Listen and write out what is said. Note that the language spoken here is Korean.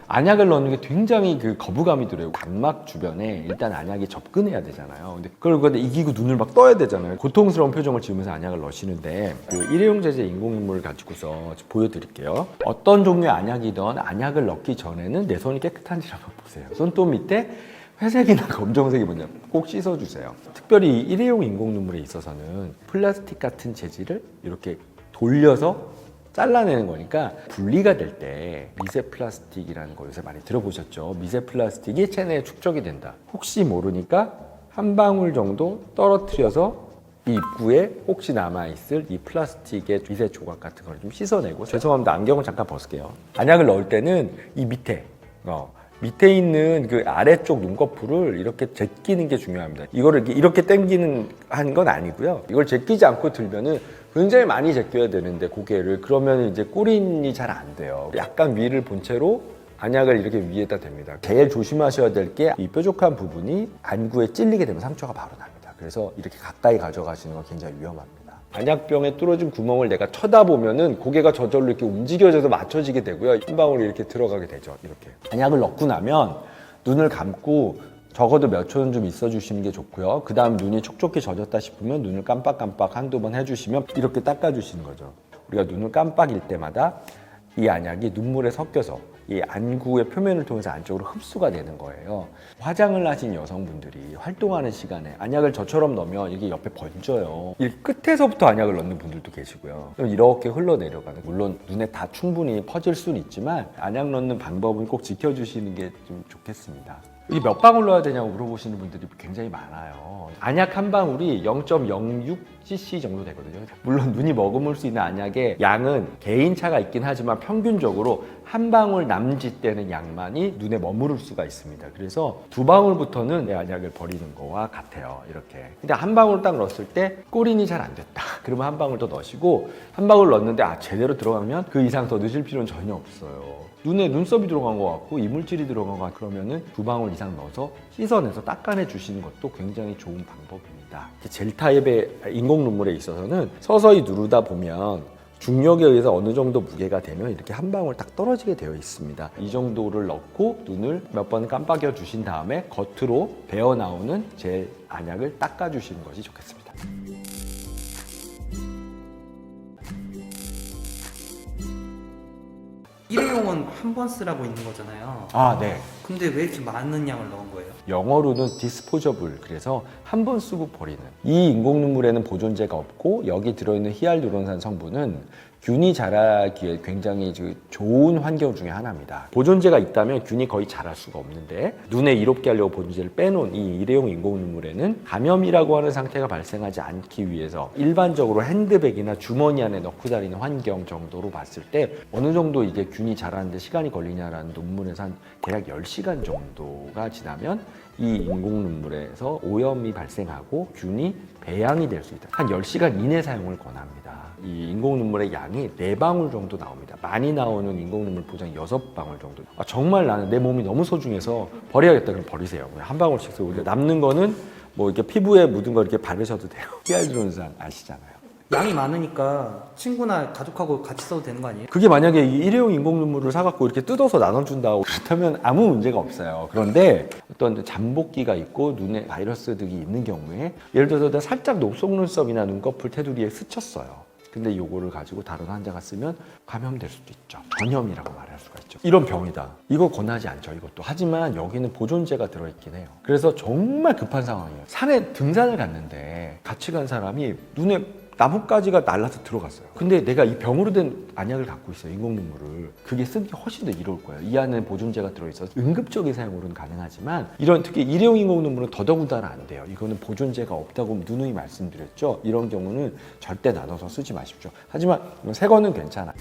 안약을 넣는 게 굉장히 그 거부감이 들어요. 각막 주변에 일단 안약이 접근해야 되잖아요. 근데 그걸 이기고 눈을 막 떠야 되잖아요. 고통스러운 표정을 지으면서 안약을 넣으시는데 그 일회용 제제 인공눈물을 가지고서 보여드릴게요. 어떤 종류의 안약이든 안약을 넣기 전에는 내 손이 깨끗한지 한번 보세요. 손톱 밑에 회색이나 검정색이 뭐냐 꼭 씻어주세요. 특별히 일회용 인공눈물에 있어서는 플라스틱 같은 재질을 이렇게 돌려서 잘라내는 거니까 분리가 될 때 미세 플라스틱이라는 거 요새 많이 들어보셨죠? 미세 플라스틱이 체내에 축적이 된다. 혹시 모르니까 한 방울 정도 떨어뜨려서 이 입구에 혹시 남아있을 이 플라스틱의 미세 조각 같은 걸 좀 씻어내고, 죄송합니다. 안경을 잠깐 벗을게요. 안약을 넣을 때는 이 밑에 있는 그 아래쪽 눈꺼풀을 이렇게 제끼는 게 중요합니다. 이거를 이렇게 당기는 한 건 아니고요. 이걸 제끼지 않고 들면은 굉장히 많이 제껴야 되는데 고개를, 그러면 이제 꼬린이 잘 안 돼요. 약간 위를 본 채로 안약을 이렇게 위에다 댑니다. 제일 조심하셔야 될 게 이 뾰족한 부분이 안구에 찔리게 되면 상처가 바로 납니다. 그래서 이렇게 가까이 가져가시는 건 굉장히 위험합니다. 안약병에 뚫어진 구멍을 내가 쳐다보면은 고개가 저절로 이렇게 움직여져서 맞춰지게 되고요. 한 방울이 이렇게 들어가게 되죠. 이렇게. 안약을 넣고 나면 눈을 감고 적어도 몇 초는 좀 있어 주시는 게 좋고요. 그 다음 눈이 촉촉히 젖었다 싶으면 눈을 깜빡깜빡 한두 번 해주시면 이렇게 닦아주시는 거죠. 우리가 눈을 깜빡일 때마다 이 안약이 눈물에 섞여서 이 안구의 표면을 통해서 안쪽으로 흡수가 되는 거예요. 화장을 하신 여성분들이 활동하는 시간에 안약을 저처럼 넣으면 이게 옆에 번져요. 이 끝에서부터 안약을 넣는 분들도 계시고요. 그럼 이렇게 흘러내려가는, 물론 눈에 다 충분히 퍼질 수는 있지만 안약 넣는 방법은 꼭 지켜주시는 게 좀 좋겠습니다. 이게 몇 방울 넣어야 되냐고 물어보시는 분들이 굉장히 많아요. 안약 한 방울이 0.06cc 정도 되거든요. 물론 눈이 머금을 수 있는 안약의 양은 개인차가 있긴 하지만 평균적으로 한 방울 남짓되는 양만이 눈에 머무를 수가 있습니다. 그래서 두 방울부터는 내 안약을 버리는 거와 같아요. 이렇게. 근데 한 방울 딱 넣었을 때 꼬린이 잘 안 됐다. 그러면 한 방울 더 넣으시고, 한 방울 넣었는데 제대로 들어가면 그 이상 더 넣으실 필요는 전혀 없어요. 눈에 눈썹이 들어간 것 같고 이물질이 들어간 것 같고 그러면은 두 방울 이상 넣어서 씻어내서 닦아내 주시는 것도 굉장히 좋은 방법입니다. 젤 타입의 인공 눈물에 있어서는 서서히 누르다 보면 중력에 의해서 어느 정도 무게가 되면 이렇게 한 방울 딱 떨어지게 되어 있습니다. 이 정도를 넣고 눈을 몇 번 깜빡여 주신 다음에 겉으로 배어 나오는 젤 안약을 닦아 주시는 것이 좋겠습니다. 일회용은 한 번 쓰라고 있는 거잖아요. 네. 근데 왜 이렇게 많은 양을 넣은 거예요? 영어로는 디스포저블, 그래서 한 번 쓰고 버리는. 이 인공 눈물에는 보존제가 없고 여기 들어있는 히알루론산 성분은 균이 자라기에 굉장히 좋은 환경 중에 하나입니다. 보존제가 있다면 균이 거의 자랄 수가 없는데, 눈에 이롭게 하려고 보존제를 빼놓은 이 일회용 인공 눈물에는 감염이라고 하는 상태가 발생하지 않기 위해서 일반적으로 핸드백이나 주머니 안에 넣고 다니는 환경 정도로 봤을 때 어느 정도 이게 균이 자라는데 시간이 걸리냐라는 논문에서 한 대략 10시간 정도가 지나면 이 인공 눈물에서 오염이 발생하고 균이 배양이 될 수 있다. 한 10시간 이내 사용을 권합니다. 이 인공 눈물의 양이 4방울 정도 나옵니다. 많이 나오는 인공 눈물 보장 6방울 정도. 정말 나는 내 몸이 너무 소중해서 버려야겠다. 그럼 버리세요. 한 방울씩 쓰고, 남는 거는 뭐 이렇게 피부에 묻은 거 이렇게 바르셔도 돼요. 히알루론산 아시잖아요. 양이 많으니까 친구나 가족하고 같이 써도 되는 거 아니에요? 그게 만약에 이 일회용 인공 눈물을 사갖고 이렇게 뜯어서 나눠준다고 그렇다면 아무 문제가 없어요. 그런데 어떤 잠복기가 있고 눈에 바이러스 등이 있는 경우에, 예를 들어서 내가 살짝 녹속눈썹이나 눈꺼풀 테두리에 스쳤어요. 근데 이거를 가지고 다른 환자가 쓰면 감염될 수도 있죠. 전염이라고 말할 수가 있죠. 이런 병이다. 이거 권하지 않죠, 이것도. 하지만 여기는 보존제가 들어있긴 해요. 그래서 정말 급한 상황이에요. 산에 등산을 갔는데 같이 간 사람이 눈에 나뭇가지가 날라서 들어갔어요. 근데 내가 이 병으로 된 안약을 갖고 있어요, 인공 눈물을. 그게 쓰기 훨씬 더 이로울 거예요. 이 안에 보존제가 들어있어서 응급적인 사용으로는 가능하지만, 이런 특히 일회용 인공 눈물은 더더군다나 안 돼요. 이거는 보존제가 없다고 누누이 말씀드렸죠. 이런 경우는 절대 나눠서 쓰지 마십시오. 하지만 새 거는 괜찮아요.